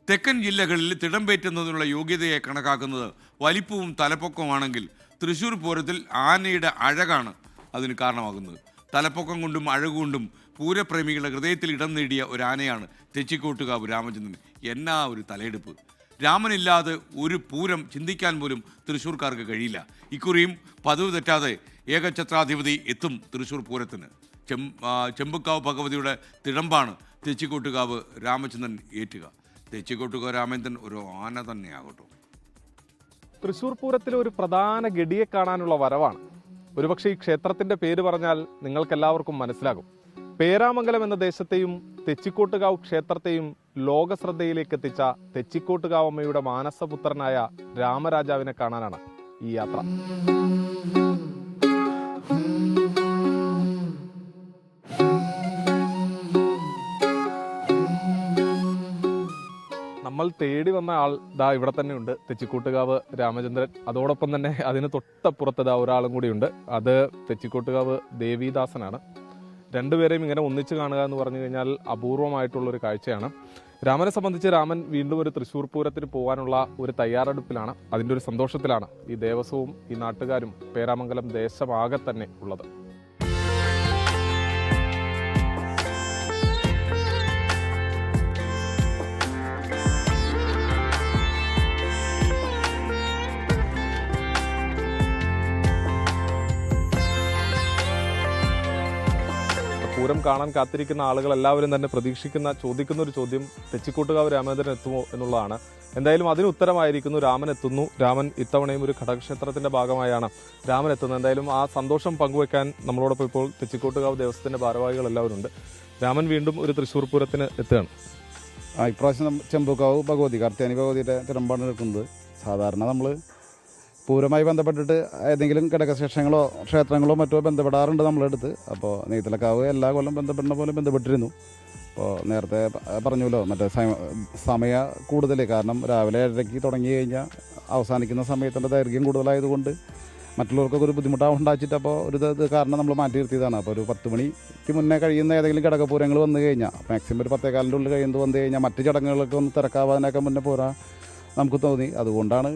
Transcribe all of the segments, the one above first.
തെക്കൻ ജില്ലകളിൽ തിടമ്പേറ്റുന്നതിനുള്ള യോഗ്യതയെ കണക്കാക്കുന്നത് വലിപ്പവും തലപ്പൊക്കവുമാണെങ്കിൽ തൃശ്ശൂർ പൂരത്തിൽ ആനയുടെ അഴകാണ് അതിന് കാരണമാകുന്നത്. തലപ്പൊക്കം കൊണ്ടും അഴകുകൊണ്ടും പൂരപ്രേമികളുടെ ഹൃദയത്തിൽ ഇടം നേടിയ ഒരു ആനയാണ് തെച്ചിക്കോട്ടുകാവ് രാമചന്ദ്രൻ. എന്നാ ഒരു തലയെടുപ്പ്! രാമനില്ലാതെ ഒരു പൂരം ചിന്തിക്കാൻ പോലും തൃശ്ശൂർക്കാർക്ക് കഴിയില്ല. ഇക്കുറിയും പതിവ് തെറ്റാതെ ഏകഛത്രാധിപതി എത്തും തൃശ്ശൂർ പൂരത്തിന്. ചെമ്പുക്കാവ് ഭഗവതിയുടെ തിടമ്പാണ് തെച്ചിക്കോട്ടുകാവ് രാമചന്ദ്രൻ ഏറ്റുക. തെച്ചിക്കോട്ടുകാവ് രാമചന്ദ്രൻ ഒരു ആന തന്നെയാകട്ടോ. തൃശ്ശൂർ പൂരത്തിലെ ഒരു പ്രധാന ഗഡിയെ കാണാനുള്ള വരവാണ്. ഒരുപക്ഷെ ഈ ക്ഷേത്രത്തിന്റെ പേര് പറഞ്ഞാൽ നിങ്ങൾക്കെല്ലാവർക്കും മനസ്സിലാകും. പേരാമംഗലം എന്ന ദേശത്തെയും തെച്ചിക്കോട്ടുകാവ് ക്ഷേത്രത്തെയും ലോകശ്രദ്ധയിലേക്ക് എത്തിച്ച തെച്ചിക്കോട്ടുകാവമ്മയുടെ മാനസപുത്രനായ രാമരാജാവിനെ കാണാനാണ് ഈ യാത്ര. നമ്മൾ തേടി വന്ന ആൾ ദാ ഇവിടെ തന്നെ ഉണ്ട്, തെച്ചിക്കോട്ടുകാവ് രാമചന്ദ്രൻ. അതോടൊപ്പം തന്നെ അതിന് തൊട്ടപ്പുറത്ത് ദാ ഒരാളും കൂടിയുണ്ട്. അത് തെച്ചിക്കോട്ടുകാവ് ദേവിദാസനാണ്. രണ്ടുപേരെയും ഇങ്ങനെ ഒന്നിച്ച് കാണുക എന്ന് പറഞ്ഞു കഴിഞ്ഞാൽ അപൂർവമായിട്ടുള്ളൊരു കാഴ്ചയാണ്. രാമനെ സംബന്ധിച്ച് രാമൻ വീണ്ടും ഒരു തൃശ്ശൂർ പൂരത്തിന് പോകാനുള്ള ഒരു തയ്യാറെടുപ്പിലാണ്, അതിൻ്റെ ഒരു സന്തോഷത്തിലാണ് ഈ ദേവസ്വവും ഈ നാട്ടുകാരും പേരാമംഗലം ദേശമാകെ തന്നെ ഉള്ളത്. പൂരം കാണാൻ കാത്തിരിക്കുന്ന ആളുകൾ എല്ലാവരും തന്നെ ചോദിക്കുന്ന ഒരു ചോദ്യം തെച്ചിക്കോട്ടുകാവ് രാമചന്ദ്രൻ എത്തുമോ എന്നുള്ളതാണ്. എന്തായാലും അതിന് ഉത്തരമായിരിക്കുന്നു. രാമൻ എത്തുന്നു. രാമൻ ഇത്തവണയും ഒരു ഘടകക്ഷേത്രത്തിന്റെ ഭാഗമായാണ് രാമൻ എത്തുന്നത്. എന്തായാലും ആ സന്തോഷം പങ്കുവെക്കാൻ നമ്മളോടൊപ്പം ഇപ്പോൾ തെച്ചിക്കോട്ടുകാവ് ദേവസ്വത്തിന്റെ ഭാരവാഹികൾ എല്ലാവരും ഉണ്ട്. രാമൻ വീണ്ടും ഒരു തൃശ്ശൂർ പൂരത്തിന് എത്തുകയാണ്. ഇപ്രാവശ്യം ചെമ്പുക്കാവ് ഭഗവതി കർത്തിയാനി ഭഗവതിയുടെ തിടമ്പാണ് എടുക്കുന്നത്. സാധാരണ നമ്മൾ പൂരമായി ബന്ധപ്പെട്ടിട്ട് ഏതെങ്കിലും ഘടകശേഷങ്ങളോ ക്ഷേത്രങ്ങളോ മറ്റോ ബന്ധപ്പെടാറുണ്ട് നമ്മളെടുത്ത്. അപ്പോൾ നെയ്തലക്കാവ് എല്ലാ കൊല്ലം ബന്ധപ്പെടുന്ന പോലെ ബന്ധപ്പെട്ടിരുന്നു. അപ്പോൾ നേരത്തെ പറഞ്ഞല്ലോ മറ്റേ സമയ കൂടുതൽ, കാരണം രാവിലെ 7:30 തുടങ്ങി കഴിഞ്ഞാൽ അവസാനിക്കുന്ന സമയത്തിൻ്റെ ദൈർഘ്യം കൂടുതലായതുകൊണ്ട് മറ്റുള്ളവർക്കൊക്കെ ഒരു ബുദ്ധിമുട്ടാവുണ്ടാച്ചിട്ട് അപ്പോൾ ഒരു ഇത് കാരണം നമ്മൾ മാറ്റി നിർത്തിയതാണ്. അപ്പോൾ ഒരു 10 മണിക്ക് മുന്നേ കഴിയുന്ന ഏതെങ്കിലും ഘടകപൂരങ്ങൾ വന്നു കഴിഞ്ഞാൽ മാക്സിമം ഒരു 10:15 ഉള്ളിൽ കഴിയുന്നത് വന്നു കഴിഞ്ഞാൽ മറ്റ് ചടങ്ങുകളൊക്കെ ഒന്ന് തിരക്കാവാനൊക്കെ മുന്നേ പോരാ നമുക്ക് തോന്നി. അതുകൊണ്ടാണ്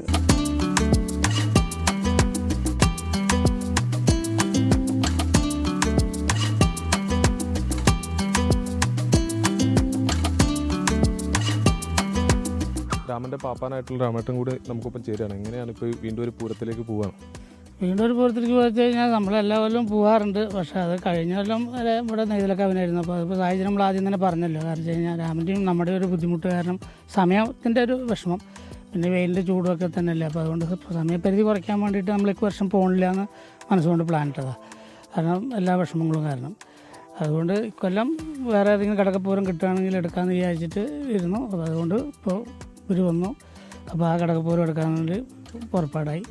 രാമന്റെ പാപ്പാനായിട്ടുള്ള രാമേട്ടൻ കൂടി നമുക്കൊപ്പം ചേരുകയാണ്. എങ്ങനെയാണ് ഇപ്പോൾ വീണ്ടും ഒരു പൂരത്തിലേക്ക് പോവുകയാണ്? വീണ്ടും ഒരു പൂരത്തിലേക്ക് പോയി കഴിഞ്ഞാൽ നമ്മളെല്ലാ കൊല്ലം പോകാറുണ്ട്. പക്ഷേ അത് കഴിഞ്ഞ കൊല്ലം വരെ ഇവിടെ നെയ്തലക്കാവിനായിരുന്നു. അപ്പോൾ അതിപ്പോൾ സാഹചര്യം നമ്മൾ ആദ്യം തന്നെ പറഞ്ഞല്ലോ. കാരണം വെച്ച് കഴിഞ്ഞാൽ രാമൻ്റെയും നമ്മുടെ ഒരു ബുദ്ധിമുട്ട് കാരണം സമയത്തിൻ്റെ ഒരു വിഷമം, പിന്നെ വെയിലിൻ്റെ ചൂടൊക്കെ തന്നെയല്ലേ. അപ്പോൾ അതുകൊണ്ട് സമയപരിധി കുറയ്ക്കാൻ വേണ്ടിയിട്ട് നമ്മൾ വർഷം പോകണില്ല എന്ന് മനസ്സുകൊണ്ട് പ്ലാൻ ഇട്ടതാണ്. കാരണം എല്ലാ വിഷമങ്ങളും കാരണം. അതുകൊണ്ട് ഇക്കൊല്ലം വേറെ ഏതെങ്കിലും ഘടകപൂരം കിട്ടുകയാണെങ്കിൽ എടുക്കാമെന്ന് വിചാരിച്ചിട്ട് ഇരുന്നു. അപ്പോൾ അതുകൊണ്ട് ഇപ്പോൾ ഇവർ വന്നു. അപ്പോൾ ആ ഘടകപൂരം എടുക്കാൻ വേണ്ടി പുറപ്പാടായി.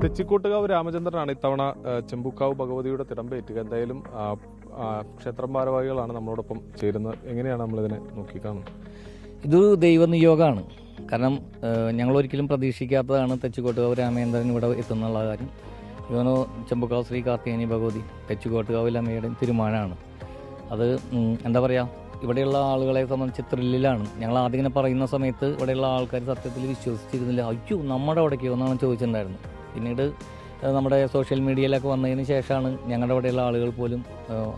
തെച്ചിക്കോട്ടുകാവ് രാമചന്ദ്രനാണ് ഇത്തവണ ചെമ്പുക്കാവ് ഭഗവതിയുടെ തിടമ്പേറ്റുക. എന്തായാലും ക്ഷേത്രം ഭാരവാഹികളാണ് നമ്മളോടൊപ്പം ചേരുന്നത്. എങ്ങനെയാണ് നമ്മളിതിനെ നോക്കിക്കാണുന്നത്? ഇത് ദൈവനിയോഗമാണ്. കാരണം ഞങ്ങളൊരിക്കലും പ്രതീക്ഷിക്കാത്തതാണ് തെച്ചിക്കോട്ടുകാവ് രാമചന്ദ്രൻ ഇവിടെ എത്തുന്നുള്ള കാര്യം. ഇവനോ ചെമ്പുക്കാവ് ശ്രീ കാർത്തിയാനി ഭഗവതി തെച്ചിക്കോട്ടുകാവിൽ അമ്മയുടെ തിരുമാനാണ്. അത് എന്താ പറയുക, ഇവിടെയുള്ള ആളുകളെ സംബന്ധിച്ച് ത്രില്ലിലാണ്. ഞങ്ങൾ ആദ്യം ഇങ്ങനെ പറയുന്ന സമയത്ത് ഇവിടെയുള്ള ആൾക്കാർ സത്യത്തിൽ വിശ്വസിച്ചിരുന്നില്ല. അയ്യോ നമ്മുടെ അവിടേക്കോ എന്നാണ് ചോദിച്ചിട്ടുണ്ടായിരുന്നു. പിന്നീട് നമ്മുടെ സോഷ്യൽ മീഡിയയിലൊക്കെ വന്നതിന് ശേഷമാണ് ഞങ്ങളുടെ അവിടെയുള്ള ആളുകൾ പോലും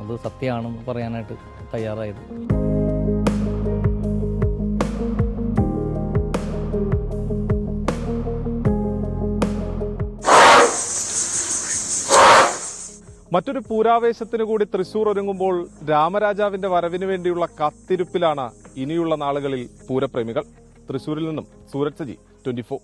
അത് സത്യമാണെന്ന് പറയാനായിട്ട് തയ്യാറായത്. മറ്റൊരു പൂരാവേശത്തിന് കൂടി തൃശ്ശൂർ ഒരുങ്ങുമ്പോൾ രാമരാജാവിന്റെ വരവിന് വേണ്ടിയുള്ള കാത്തിരിപ്പിലാണ് ഇനിയുള്ള നാളുകളിൽ പൂരപ്രേമികൾ. തൃശ്ശൂരിൽ നിന്നും സൂരജ് സജി, 24.